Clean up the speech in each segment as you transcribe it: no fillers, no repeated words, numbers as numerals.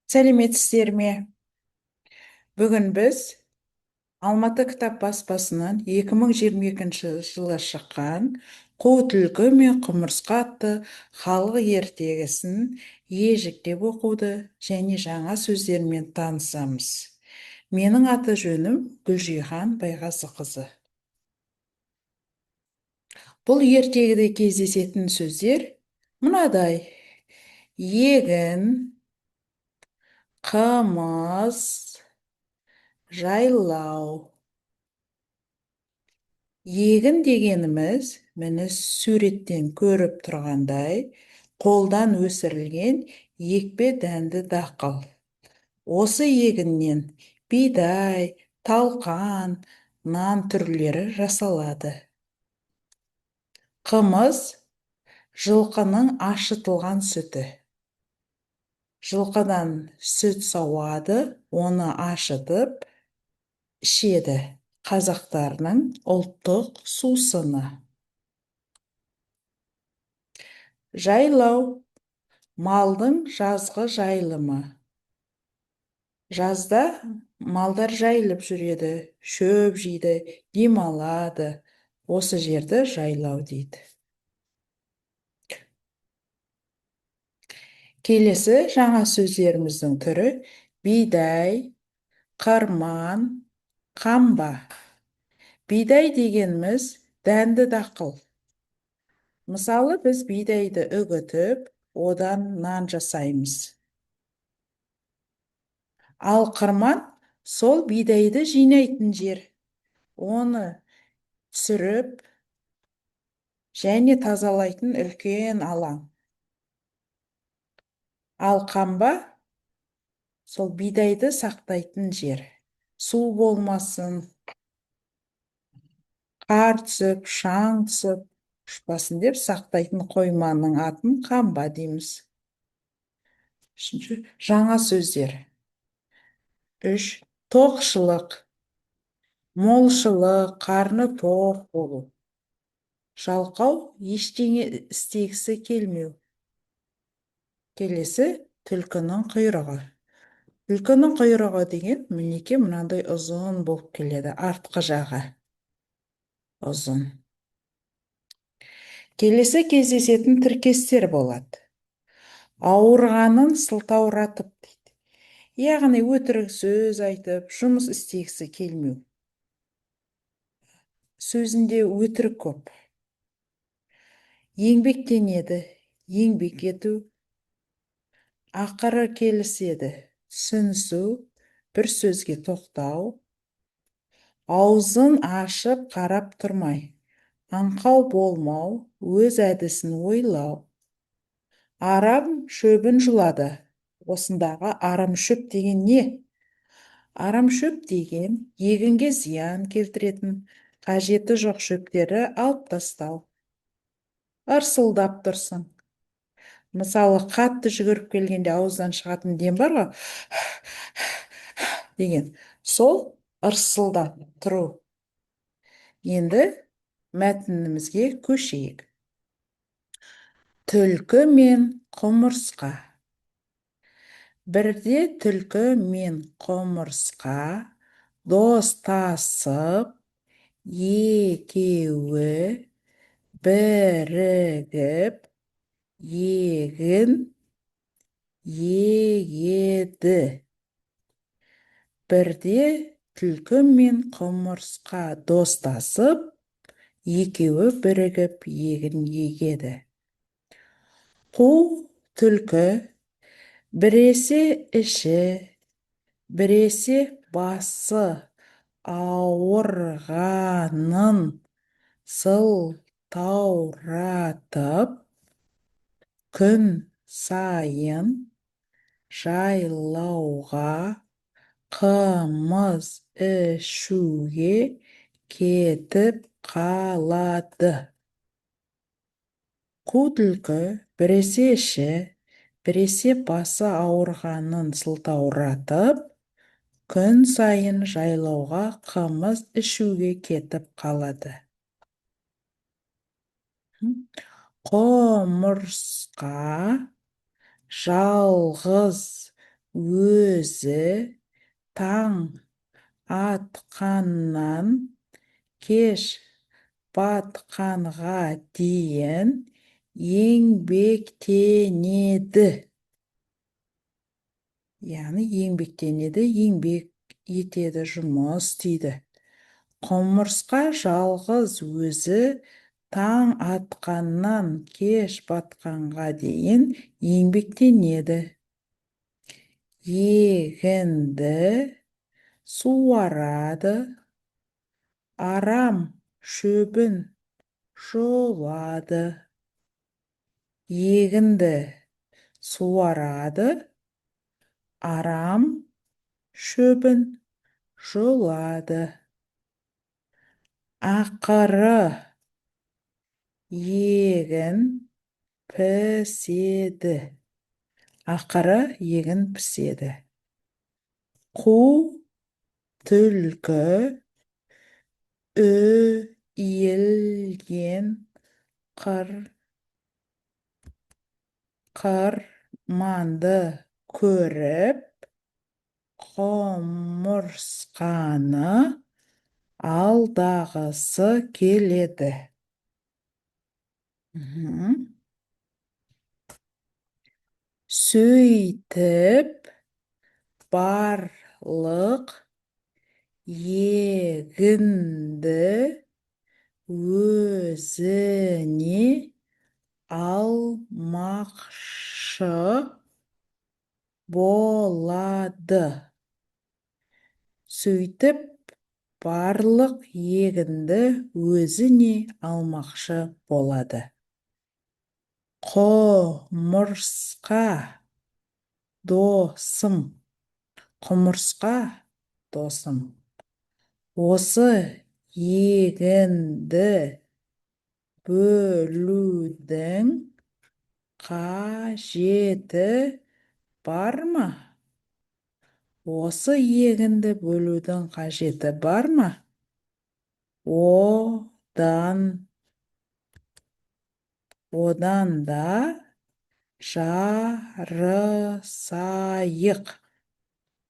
Сәлеметсіздер ме? Бүгін біз Алматы кітап баспасынан 2022 жылы шыққан «Қу түлкі мен құмырсқа» атты халық ертегісін ежіктеп оқуды және жаңа сөздермен танысамыз. Менің аты жөнім Гүлжихан Байғазықызы. Бұл ертегіде кездесетін сөздер мынадай: егін, қымыз, жайлау. Егін дегеніміз, міне суреттен көріп тұрғандай, қолдан өсірілген екпе дәнді дақыл. Осы егіннен бидай, талқан, нан түрлері жасалады. Қымыз — жылқының ашытылған сүті. Жылқыдан сүт сауады, оны ашытып ішеді. Қазақтарының ұлттық сусыны. Жайлау — малдың жазғы жайылымы. Жазда малдар жайылып жүреді, шөп жейді, демалады. Осы жерді жайлау дейді. Келесі жаңа сөздеріміздің түрі: бидай, қырман, қамба. Бидай дегеніміз дәнді дақыл. Мысалы, біз бидайды үгітіп, одан нан жасаймыз. Ал қырман сол бидайды жинайтын жер. Оны түсіріп және тазалайтын үлкен алаң. Ал қамба сол бидайды сақтайтын жер. Су болмасын, қар түсіп, шаң түсіп ұшпасын деп сақтайтын қойманың атын қамба дейміз. Үшінші, жаңа сөздер. 3. Тоқшылық, молшылық, қарны тоқ болу. Жалқау, ештеңе істегісі келмеу. Келесі, түлкінің құйрығы. Түлкінің құйрығы деген мінеке мынандай ұзын болып келеді, артқы жағы ұзын. Келесі кездесетін тіркестер болады. Ауырғанын сылтауратып дейді. Яғни өтірік сөз айтып, жұмыс істегісі келмеу. Сөзінде өтірік көп. Еңбектенеді, еңбек ету. Ақыры келіседі, түсінісу, бір сөзге тоқтау. Аузын ашып қарап тұрмай, аңқау болмау, өз әдісін ойлау. Арам шөбін жұлады. Осындағы арам шөп деген не? Арам шөп деген егінге зиян келтіретін, қажеті жоқ шөптері алып тастау. Ырсылдап тұрсың. Мысалы, қатты жүгіріп келгенде ауыздан шығатын дем бар ғой, деген. Сол ырсылдап тұру. Енді мәтінімізге көшейік. Түлкі мен құмырсқа. Бірде түлкі мен құмырсқа достасып, екеуі бірігіп егін егеді. Бірде түлкі мен құмырсқа достасып, екеуі бірігіп егін егеді. Қу түлкі біресе іші, біресе басы ауырғанын сылтауратып, күн сайын жайлауға қымыз ішуге кетіп қалады. Қу түлкі біресе іші, біресе басы ауырғанын сылтауратып, күн сайын жайлауға қымыз ішуге кетіп қалады. Құмырсқа жалғыз өзі таң атқаннан кеш батқанға дейін еңбектенеді. Яғни еңбектенеді, еңбек етеді, жұмыс істейді. Құмырсқа жалғыз өзі таң атқаннан кеш батқанға дейін еңбектенеді. Егінді суарады, арам шөбін жұлады. Егінді суарады, арам шөбін жұлады. Ақыры егін піседі. Ақыры егін піседі. Қу түлкі үйілген қырманды көріп, құмырсқаны алдағысы келеді. Сөйтіп, барлық егінді өзіне алмақшы болады. Сөйтіп, барлық егінді өзіне алмақшы болады. Құмырсқа досым, құмырсқа досым, осы егінді бөлудің қажеті бар ма? Осы егінді бөлудің қажеті бар ма? Одан да жарысайық.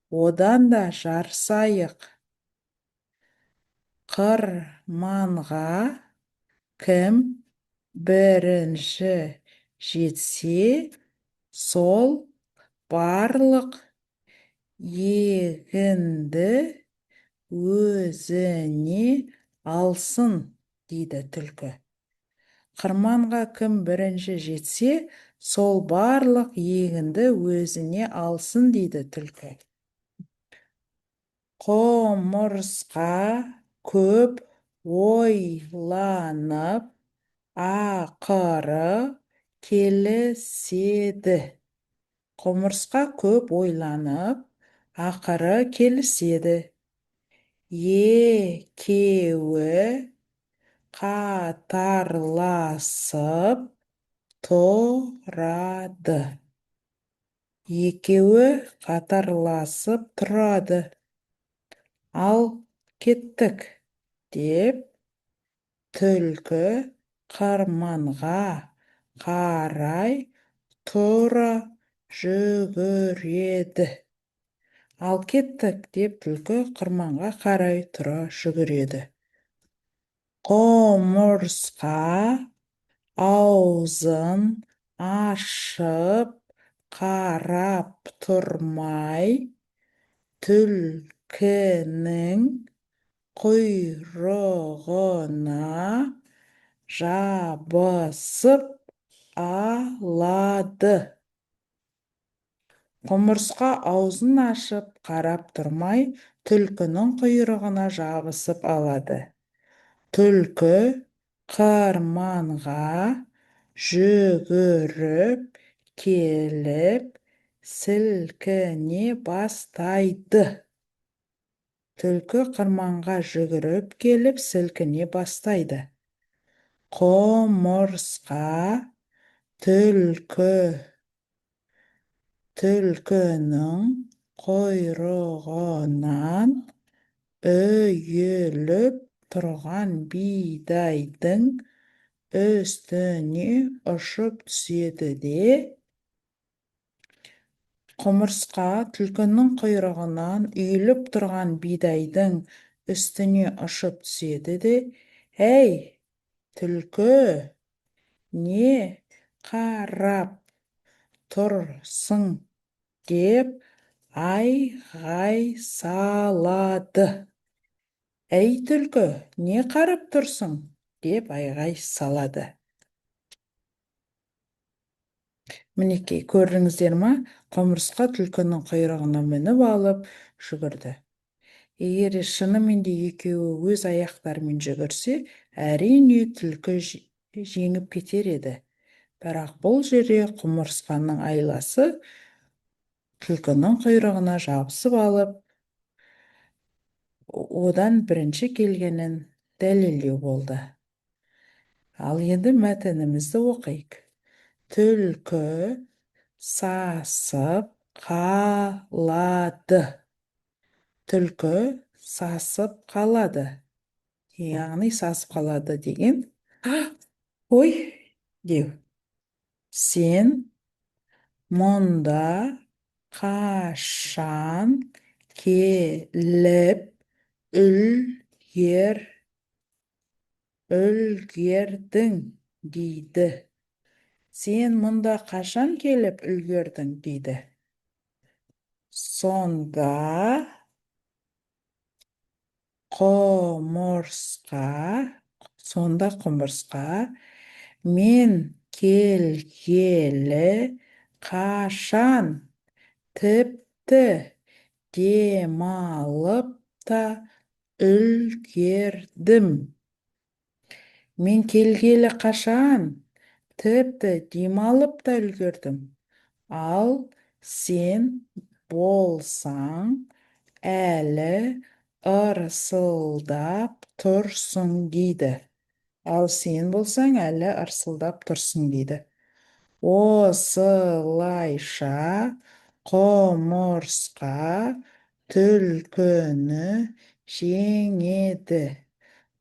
Одан да жарысайық. Қырманға кім бірінші жетсе, сол барлық егінді өзіне алсын, дейді түлкі. Қырманға кім бірінші жетсе, сол барлық егінді өзіне алсын, дейді түлкі. Құмырсқа көп ойланып, ақыры келіседі. Құмырсқа көп ойланып, ақыры келіседі. Екеуі қатарласып тұрады. Екеуі қатарласып тұрады. Ал кеттік, деп түлкі қырманға қарай тұра жүгіреді. Ал кеттік, деп түлкі қырманға қарай тұра жүгіреді. Құмырсқа аузын ашып қарап тұрмай, түлкінің құйрығына жабысып алады. Құмырсқа аузын ашып қарап тұрмай, түлкінің құйрығына жабысып алады. Түлкі қырманға жүгіріп келіп, сілкіне бастайды. Түлкі қырманға жүгіріп келіп, сілкіне бастайды. Құмырсқа түлкінің құйрығынан үйіліп тұрған бидайдың үстіне ұшып түседі де Құмырсқа түлкінің құйрығынан үйіліп тұрған бидайдың үстіне ұшып түседі де, «Әй, түлкі, не қарап тұрсың?» деп айғай салады. «Әй, түлкі, не қарап тұрсың?» деп айғай салады. Мінекей, көрдіңіздер ма? Құмырсқа түлкінің құйрығына мініп алып жүгірді. Егер шынымен де екеуі өз аяқтарымен жүгірсе, әрине түлкі жеңіп кетер еді. Бірақ бұл жерде құмырсқаның айласы түлкінің құйрығына жабысып алып, одан бірінші келгенін дәлелдеу болды. Ал енді мәтінімізді оқиық. Түлкі сасып қалады. Түлкі сасып қалады. Яғни сасып қалады деген ой деу. Сен мұнда қашан келіп үлгердің дейді. Сен мұнда қашан келіп үлгердің дейді. Сонда құмырсқа, мен келгелі қашан, тіпті демалып та үлгердім. Мен келгелі қашан, тіпті демалып та үлгердім. Ал сен болсаң, әлі ырсылдап тұрсың дейді. Ал сен болсаң, әлі ырсылдап тұрсың дейді. Осылайша құмырсқа түлкіні жеңеді.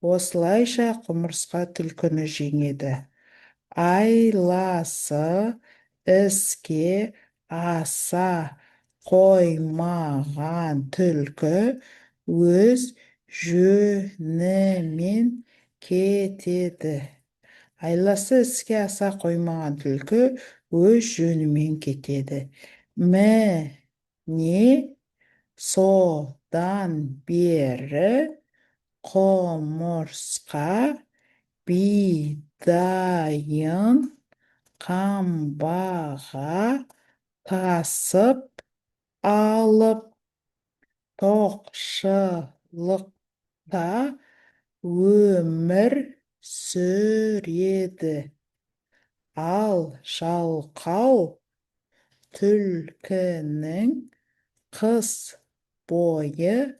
Осылайша құмырсқа түлкіні жеңеді. Айласы іске аса қоймаған түлкі өз жөнімен кетеді. Айласы іске аса қоймаған түлкі өз жөнімен кетеді. Міне содан бері құмырсқа бидайын қамбаға тасып алып тоқшылықта өмір сүреді. Ал жалқау түлкінің қыс бойы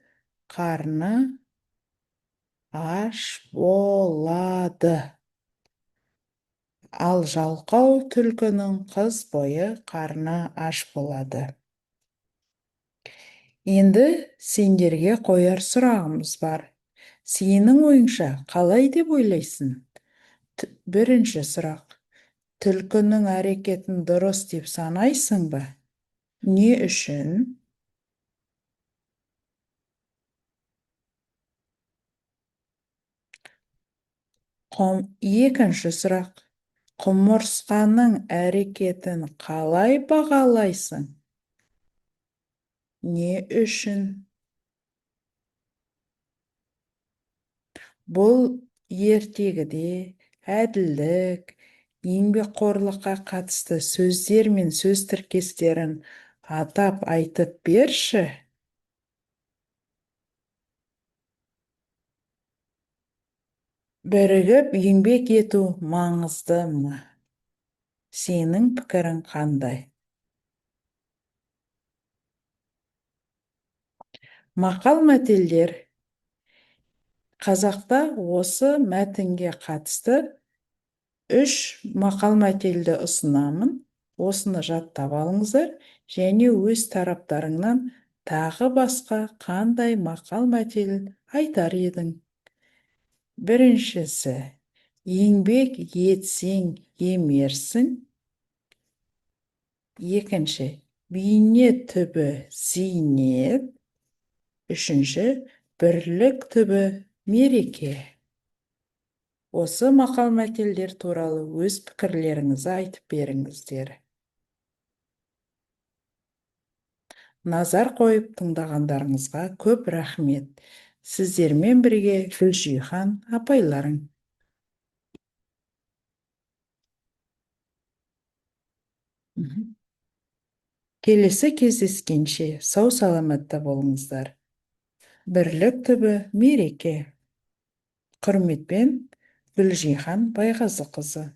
қарны аш болады. Ал жалқау түлкінің қыс бойы қарны аш болады. Енді сендерге қояр сұрағымыз бар. Сенің ойыңша қалай деп ойлайсың? Бірінші сұрақ. Түлкінің әрекетін дұрыс деп санайсың ба? Не үшін? Екінші сұрақ. Құмырсқаның әрекетін қалай бағалайсың? Не үшін? Бұл ертегіде әділдік, еңбекқорлыққа қатысты сөздер мен сөз тіркестерін атап айтып берші. Бірігіп еңбек ету маңызды ма? Сенің пікірің қандай? Мақал-мәтелдер. Қазақта осы мәтінге қатысты 3 мақал-мәтелді ұсынамын. Осыны жаттап алыңыздар, және өз тараптарыңнан тағы басқа қандай мақал-мәтел айтар едің. Біріншісі, еңбек етсең емерсің. Екінші, Бейне түбі зейнет. Үшінші, бірлік түбі мереке. Осы мақал-мәтелдер туралы өз пікірлеріңізді айтып беріңіздер. Назар қойып тыңдағандарыңызға көп рахмет. Сіздермен бірге Гүлжихан апайларың. Келесі кездескенше сау саламатта болыңыздар. Бірлік түбі мереке. Құрметпен, Гүлжихан Байғазықызы.